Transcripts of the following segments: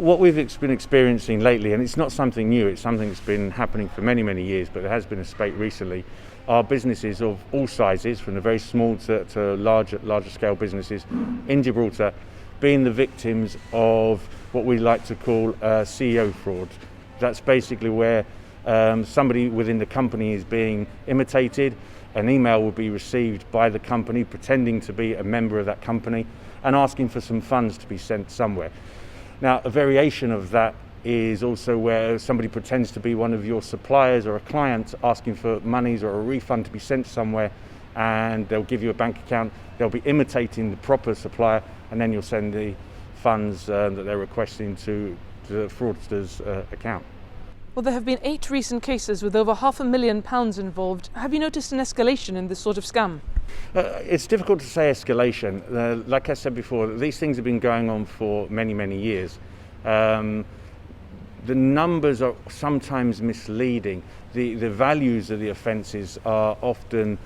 what we've been experiencing lately, and it's not something new, it's something that's been happening for many, many years, but there has been a spate recently, are businesses of all sizes, from the very small to larger scale businesses in Gibraltar, being the victims of what we like to call CEO fraud. That's basically where somebody within the company is being imitated. An email will be received by the company pretending to be a member of that company and asking for some funds to be sent somewhere. Now, a variation of that is also where somebody pretends to be one of your suppliers or a client asking for monies or a refund to be sent somewhere, and they'll give you a bank account. They'll be imitating the proper supplier, and then you'll send the funds that they're requesting to the fraudster's account. Well, there have been 8 recent cases with over £500,000 involved. Have you noticed an escalation in this sort of scam? It's difficult to say escalation. Like I said before, these things have been going on for many, many years. The numbers are sometimes misleading. The values of the offences are often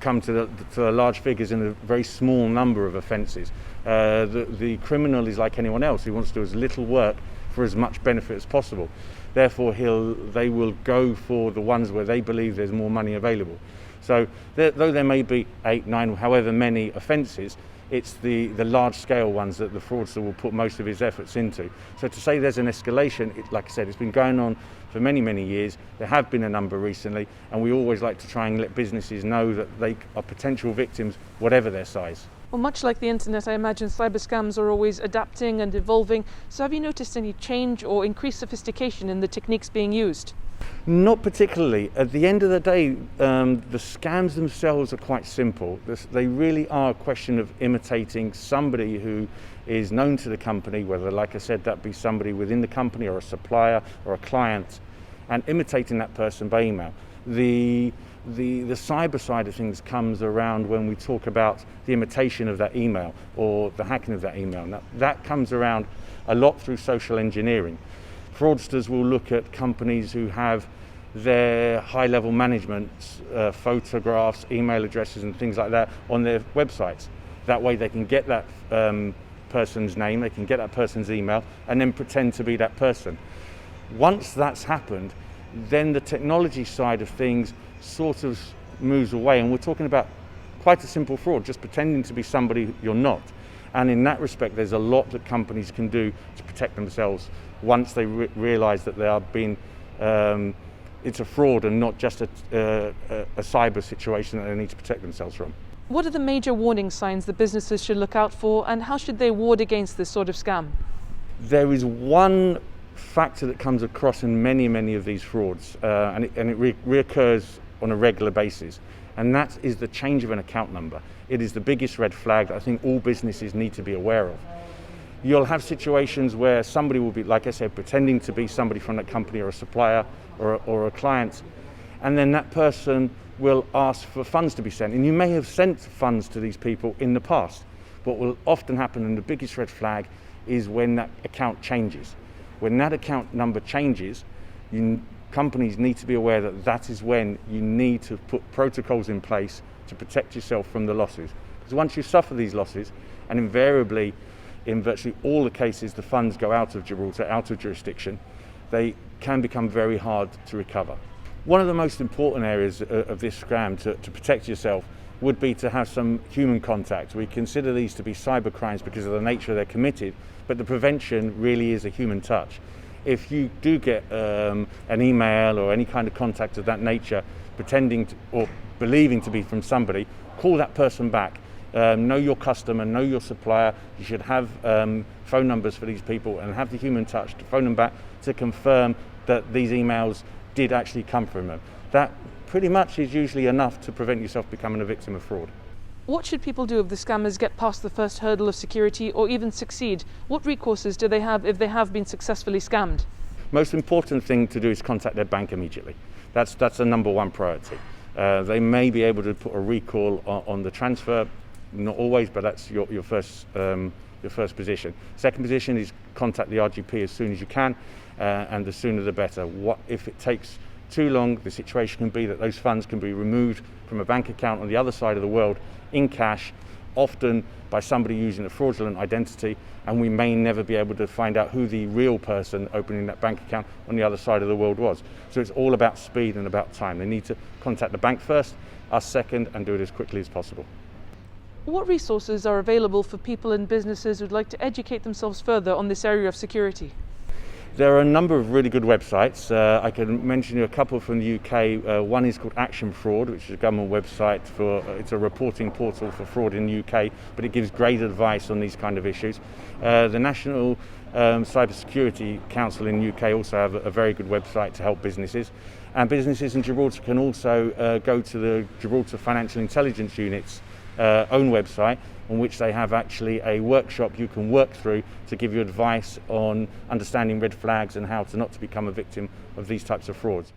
come to the large figures in a very small number of offences. The criminal is like anyone else. He wants to do as little work for as much benefit as possible. Therefore, they will go for the ones where they believe there's more money available. So though there may be 8, 9, however many offences, it's the large-scale ones that the fraudster will put most of his efforts into. So to say there's an escalation, like I said, it's been going on for many, many years. There have been a number recently, and we always like to try and let businesses know that they are potential victims, whatever their size. Well, much like the internet, I imagine cyber scams are always adapting and evolving. So have you noticed any change or increased sophistication in the techniques being used? Not particularly. At the end of the day, the scams themselves are quite simple. They really are a question of imitating somebody who is known to the company, whether, like I said, that be somebody within the company or a supplier or a client, and imitating that person by email. The cyber side of things comes around when we talk about the imitation of that email or the hacking of that email. Now, that comes around a lot through social engineering. Fraudsters will look at companies who have their high-level management, photographs, email addresses and things like that on their websites. That way they can get that person's name, they can get that person's email, and then pretend to be that person. Once that's happened, then the technology side of things sort of moves away, and we're talking about quite a simple fraud, just pretending to be somebody you're not. And in that respect, there's a lot that companies can do to protect themselves once they realise that they are being, it's a fraud and not just a cyber situation that they need to protect themselves from. What are the major warning signs that businesses should look out for, and how should they ward against this sort of scam? There is one factor that comes across in many, many of these frauds, and it reoccurs on a regular basis, and that is the change of an account number. It is the biggest red flag that I think all businesses need to be aware of. You'll have situations where somebody will be, like I said, pretending to be somebody from that company or a supplier or a client, and then that person will ask for funds to be sent. And you may have sent funds to these people in the past. What will often happen, and the biggest red flag, is when that account changes. When that account number changes, companies need to be aware that that is when you need to put protocols in place to protect yourself from the losses. Because once you suffer these losses, and invariably in virtually all the cases the funds go out of Gibraltar, out of jurisdiction, they can become very hard to recover. One of the most important areas of this scam to protect yourself would be to have some human contact. We consider these to be cyber crimes because of the nature they're committed, but the prevention really is a human touch. If you do get an email or any kind of contact of that nature, pretending to, or believing to be from somebody, call that person back. Know your customer, know your supplier. You should have phone numbers for these people and have the human touch to phone them back to confirm that these emails did actually come from them. That pretty much is usually enough to prevent yourself becoming a victim of fraud. What should people do if the scammers get past the first hurdle of security or even succeed? What recourses do they have if they have been successfully scammed? Most important thing to do is contact their bank immediately. That's the number one priority. They may be able to put a recall on the transfer, not always, but that's your first position. Second position is contact the RGP as soon as you can, and the sooner the better. If it takes too long, the situation can be that those funds can be removed from a bank account on the other side of the world in cash, often by somebody using a fraudulent identity, and we may never be able to find out who the real person opening that bank account on the other side of the world was. So it's all about speed and about time. They need to contact the bank first, us second, and do it as quickly as possible. What resources are available for people and businesses who'd like to educate themselves further on this area of security? There are a number of really good websites. I can mention you a couple from the UK. One is called Action Fraud, which is a government website it's a reporting portal for fraud in the UK, but it gives great advice on these kind of issues. The National Cybersecurity Council in the UK also have a very good website to help businesses. And businesses in Gibraltar can also go to the Gibraltar Financial Intelligence Unit's own website, on which they have actually a workshop you can work through to give you advice on understanding red flags and how not to become a victim of these types of frauds.